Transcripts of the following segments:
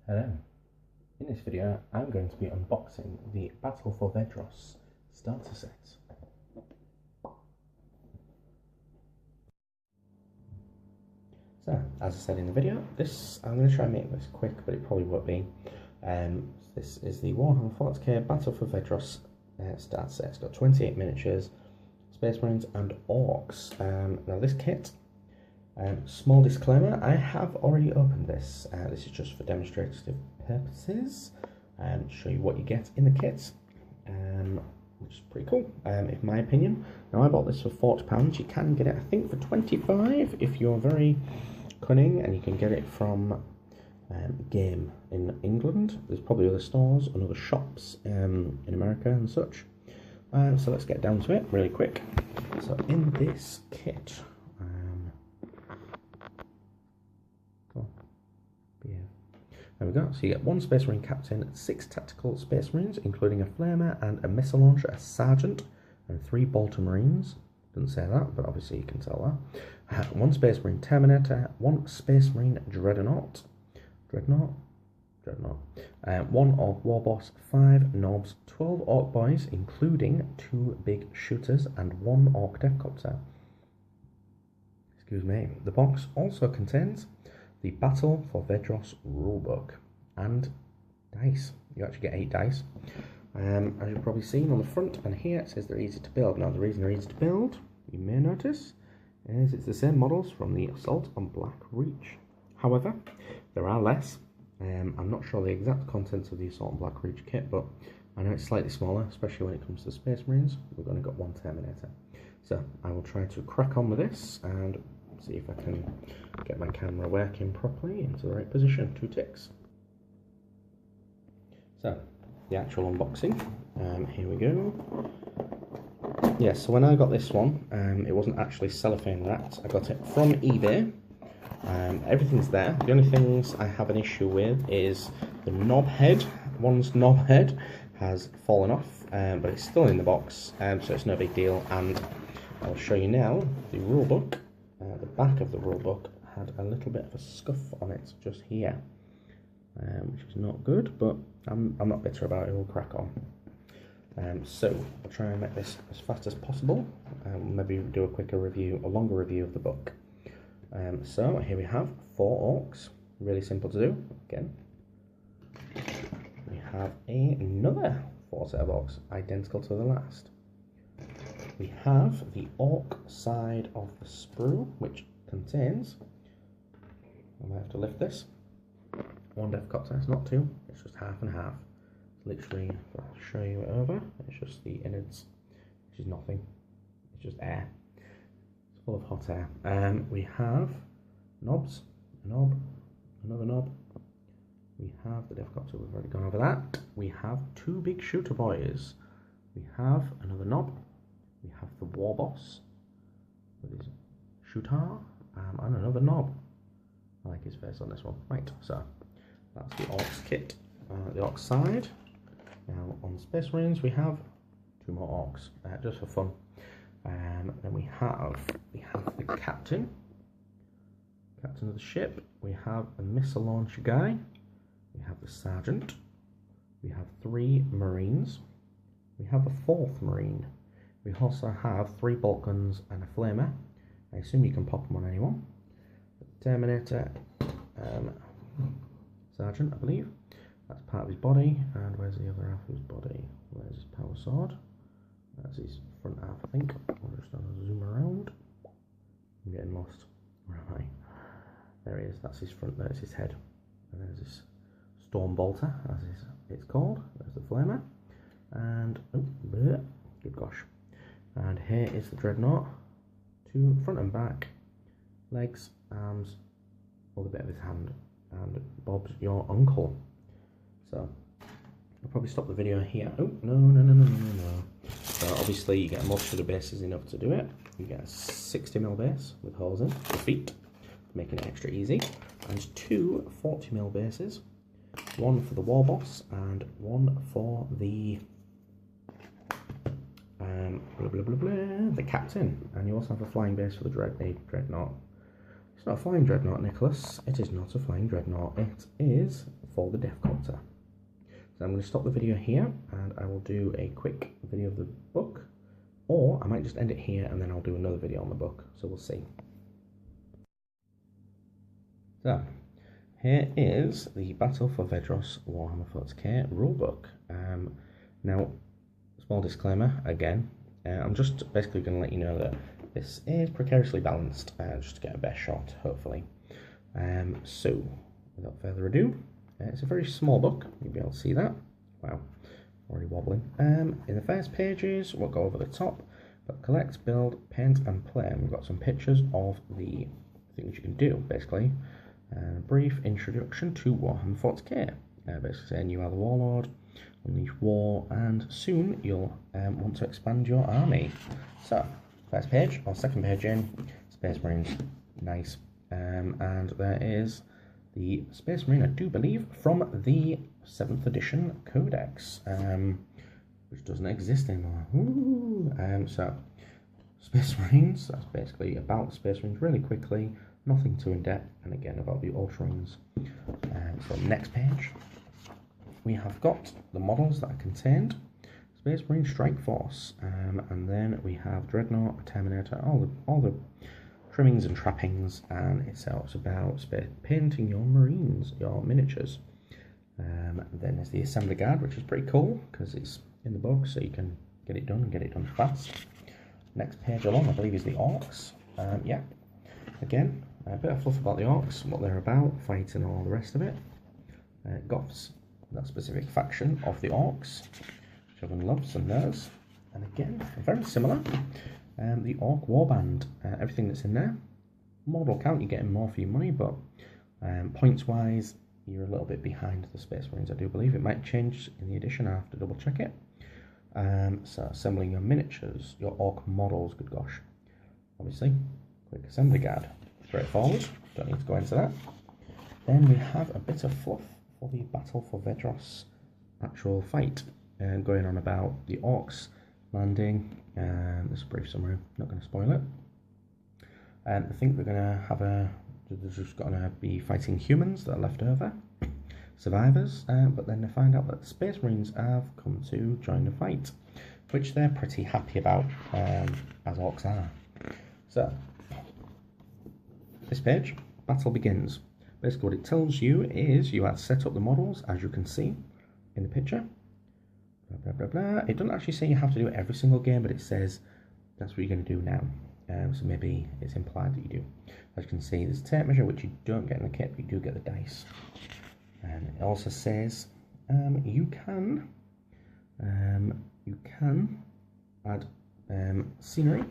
Hello. In this video I'm going to be unboxing the Battle for Vedros starter set. So, as I said in the video, I'm going to try and make this quick, but it probably won't be. This is the Warhammer 40k Battle for Vedros starter set. It's got 28 miniatures, Space Marines and Orcs. Now this kit, small disclaimer, I have already opened this. This is just for demonstrative purposes, to show you what you get in the kit, which is pretty cool, in my opinion. Now I bought this for £40, you can get it I think for 25 if you're very cunning, and you can get it from Game in England. There's probably other stores and other shops in America and such. So let's get down to it really quick. So in this kit, there we go. So you get 1 Space Marine Captain, 6 Tactical Space Marines, including a Flamer and a Missile Launcher, a Sergeant, and 3 Bolter Marines. Doesn't say that, but obviously you can tell that. 1 Space Marine Terminator, 1 Space Marine Dreadnought, 1 Orc Warboss, 5 nobz, 12 Orc Boys, including 2 big shooters, and 1 Orc deffkopta. Excuse me. The box also contains the Battle for Vedros Rulebook and dice. You actually get 8 dice. As you've probably seen on the front and here, it says they're easy to build. Now the reason they're easy to build, you may notice, is it's the same models from the Assault on Black Reach. However, there are less. I'm not sure the exact contents of the Assault on Black Reach kit, but I know it's slightly smaller, especially when it comes to Space Marines. We've only got 1 Terminator. So I will try to crack on with this and see if I can get my camera working properly into the right position. 2 ticks. So, the actual unboxing. Here we go. Yes, so when I got this one, it wasn't actually cellophane wrapped. I got it from eBay. Everything's there. The only things I have an issue with is the knob head. One's knob head has fallen off, but it's still in the box, so it's no big deal. And I'll show you now the rulebook. The back of the rulebook had a little bit of a scuff on it just here, which is not good, but I'm not bitter about it. We'll crack on. So I'll try and make this as fast as possible, maybe do a longer review of the book. So here we have 4 orcs, really simple to do. Again, we have another 4 set of orcs, identical to the last. We have the orc side of the sprue, which contains, I might have to lift this, 1 deffkopta. It's not 2, it's just half and half. Literally, I'll show you it over, it's just the innards, which is nothing, it's just air. It's full of hot air. We have nobz, a knob, another knob. We have the deffkopta, we've already gone over that. We have 2 big shooter boys. We have another knob. We have the Warboss with his shooter, and another knob. I like his face on this one. Right, so that's the Orcs kit, the Orcs side. Now on Space Marines we have 2 more Orcs, just for fun. Then we have the Captain of the ship. We have a Missile Launcher guy. We have the Sergeant. We have 3 Marines. We have a 4th Marine. We also have 3 bolt guns and a flamer. I assume you can pop them on anyone. The Terminator, Sergeant, I believe. That's part of his body. And where's the other half of his body? Where's his power sword? That's his front half, I think. I'll just zoom around. I'm getting lost. Right. There he is. That's his front. There's his head. And there's his Storm Bolter, as it's called. There's the flamer. And, oh, bleh, good gosh. And here is the dreadnought, 2 front and back, legs, arms, all the bit of his hand, and Bob's your uncle. So I'll probably stop the video here. Oh, no. So obviously you get a modular base is enough to do it. You get a 60mm base with holes in the feet, making it extra easy, and 2 40mm bases, 1 for the Warboss and 1 for the the Captain, and you also have a flying base for the dreadnought. It's not a flying dreadnought, Nicholas. It is not a flying dreadnought. It is for the deffkopta. So I'm going to stop the video here, and I will do a quick video of the book, or I might just end it here and then I'll do another video on the book. So we'll see. So here is the Battle for Vedros Warhammer 40k rulebook. Now, small disclaimer again. I'm just basically going to let you know that this is precariously balanced, just to get a best shot, hopefully. So, without further ado, it's a very small book. You'll be able to see that. Wow, already wobbling. In the first pages, we'll go over the top. But collect, build, paint, and play. And we've got some pictures of the things you can do, basically. Brief introduction to Warhammer 40k. Basically saying you are the warlord, unleash war, and soon you'll want to expand your army. So, first page, or second page in, Space Marines, nice. And there is the Space Marine, I do believe, from the 7th edition Codex, which doesn't exist anymore. So, Space Marines, that's basically about the Space Marines really quickly, nothing too in-depth, and again about the Ultramarines. So, next page, we have got the models that are contained. Space Marine Strike Force, and then we have Dreadnought, Terminator, all the trimmings and trappings, and it's about painting your Marines, your miniatures. Then there's the Assembly Guard, which is pretty cool because it's in the book, so you can get it done and get it done fast. Next page along, I believe, is the Orcs. Yeah, again, a bit of fluff about the Orcs, what they're about, fighting, all the rest of it. Goths, that specific faction of the Orcs, which everyone loves and knows. And again, very similar. The Orc Warband, everything that's in there. Model count, you're getting more for your money, but points-wise, you're a little bit behind the Space Marines, I do believe. It might change in the edition, I have to double check it. So assembling your miniatures, your Orc models, good gosh. Obviously, quick assembly guard, straightforward, don't need to go into that. Then we have a bit of fluff for the Battle for Vedros actual fight, going on about the Orcs landing. This is a brief summary, not going to spoil it. I think they're going to have they're just going to be fighting humans that are left over, survivors, but then they find out that the Space Marines have come to join the fight, which they're pretty happy about, as Orcs are. So, this page, battle begins. Basically what it tells you is you have to set up the models, as you can see in the picture. Blah, blah, blah, blah. It doesn't actually say you have to do it every single game, but it says that's what you're going to do now. So maybe it's implied that you do. As you can see, there's a tape measure, which you don't get in the kit, but you do get the dice. And it also says you can add scenery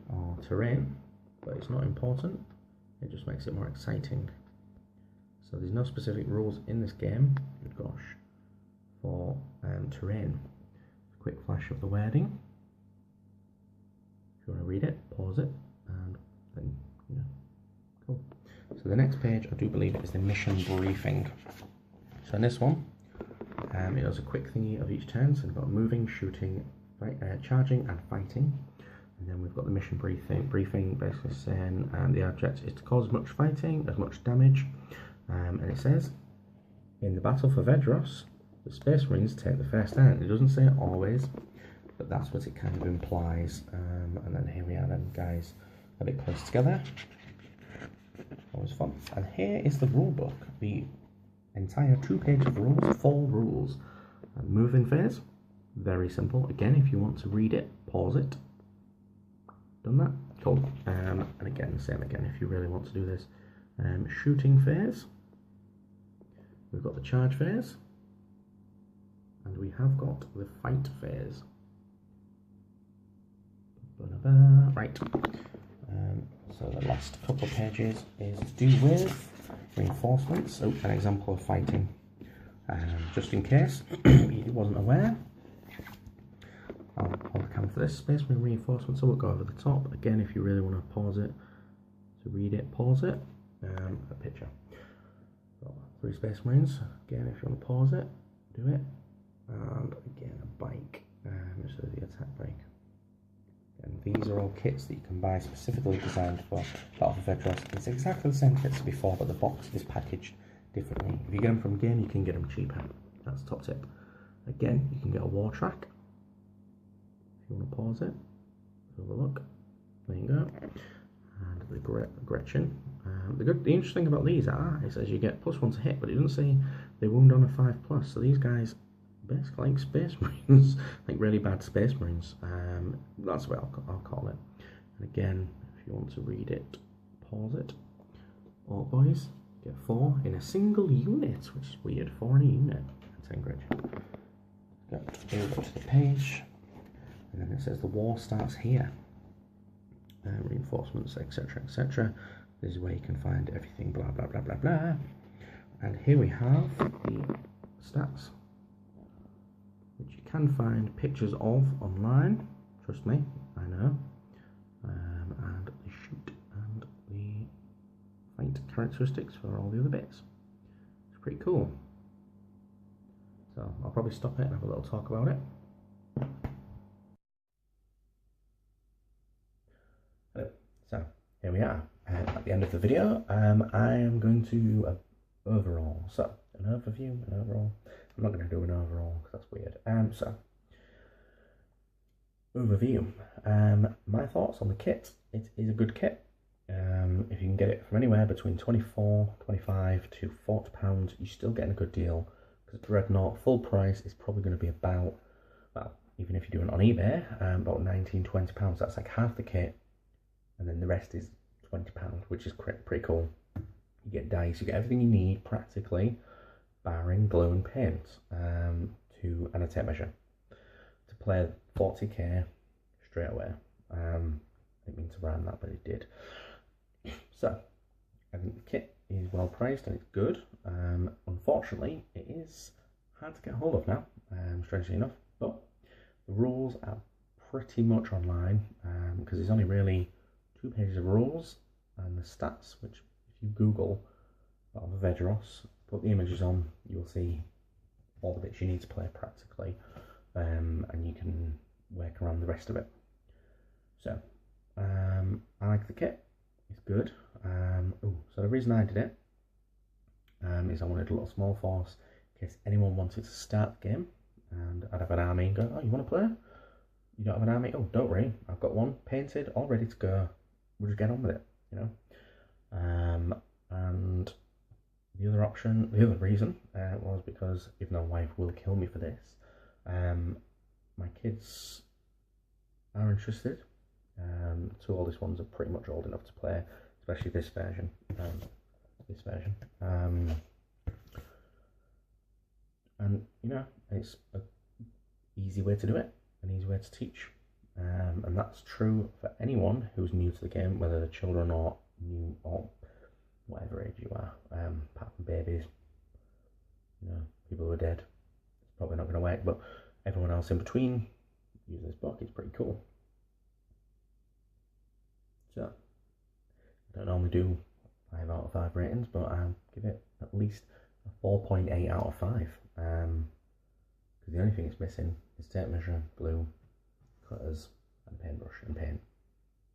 or terrain, but it's not important. It just makes it more exciting. So there's no specific rules in this game, good gosh, for terrain. Quick flash of the wording. If you want to read it, pause it, and then, you know, cool. So the next page, I do believe, is the mission briefing. So in this one, it does a quick thingy of each turn. So we've got moving, shooting, charging, and fighting. And then we've got the mission briefing basically saying the objective is to cause as much fighting, as much damage. And it says, in the Battle for Vedros, the Space Marines take the first stand. It doesn't say it always, but that's what it kind of implies. And then here we are then, guys, a bit close together. Always fun. And here is the rule book, the entire 2 pages of rules, 4 rules. Moving phase, very simple. Again, if you want to read it, pause it. Done that? Cool. And again, same again if you really want to do this. Shooting phase. We've got the charge phase. And we have got the fight phase. Right. So the last couple of pages is to do with reinforcements. So an example of fighting. Just in case you wasn't aware, I'll account for this. Space Marine reinforcements, so we'll go over the top. Again, if you really want to pause it, to read it, pause it. A picture. Got 3 Space Marines. Again, if you want to pause it, do it. And again, a bike. So the attack bike. And these are all kits that you can buy specifically designed for Battle for Vedros. It's exactly the same kits as before, but the box is packaged differently. If you get them from game, you can get them cheaper. That's the top tip. Again, you can get a war track. If you want to pause it, have a look. There you go. And the Gretchen. The interesting thing about these it says you get +1 to hit, but it doesn't say they wound on a 5+. So these guys basically like space marines, like really bad space marines. That's what I'll call it. And again, if you want to read it, pause it. All boys get 4 in a single unit, which is weird. 4 in a unit. 10 Gretchen. Go over to the page, and then it says the war starts here. Reinforcements, etc., etc. This is where you can find everything, blah blah blah blah blah. And here we have the stats, which you can find pictures of online. Trust me, I know. And the shoot and the fight characteristics for all the other bits. It's pretty cool. So I'll probably stop it and have a little talk about it. So here we are at the end of the video. I am going to do an overall. So an overview, an overall. I'm not going to do an overall because that's weird. So overview. My thoughts on the kit. It is a good kit. If you can get it from anywhere between 24, 25 to £40, you're still getting a good deal. Because dreadnought full price is probably going to be about, well, even if you do it on eBay, about £19, £20. That's like half the kit. And then the rest is £20, which is pretty cool. You get dice, you get everything you need practically, barring glue and paint, to and a tape measure to play 40k straight away. I didn't mean to rhyme that, but it did. So I think the kit is well priced and it's good. Unfortunately, it is hard to get hold of now, strangely enough. But the rules are pretty much online because there's only really 2 pages of rules and the stats, which if you Google Vedros, put the images on, you'll see all the bits you need to play practically, and you can work around the rest of it. So I like the kit, it's good. So the reason I did it is I wanted a little small force in case anyone wanted to start the game, and I'd have an army and go, oh, you want to play? You don't have an army? Oh, don't worry, I've got one painted, all ready to go. We'll just get on with it, you know. And the other reason was because even though my wife will kill me for this, my kids are interested. 2 oldest ones are pretty much old enough to play, especially this version. And you know, it's an easy way to do it, an easy way to teach. And that's true for anyone who's new to the game, whether they're children or new or whatever age you are, apart from babies, you know, people who are dead, it's probably not going to work, but everyone else in between, use this book, it's pretty cool. So, I don't normally do 5 out of 5 ratings, but I'll give it at least a 4.8 out of 5, because the only thing it's missing is tape measure, glue, cutters and paintbrush and paint,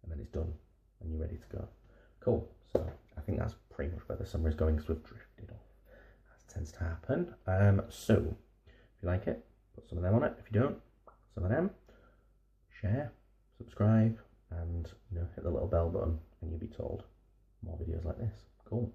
and then it's done and you're ready to go. Cool. So I think that's pretty much where the summer is going, because we've drifted off, as tends to happen. So if you like it, put some of them on it. If you don't, some of them. Share, subscribe, and you know, hit the little bell button and you'll be told more videos like this. Cool.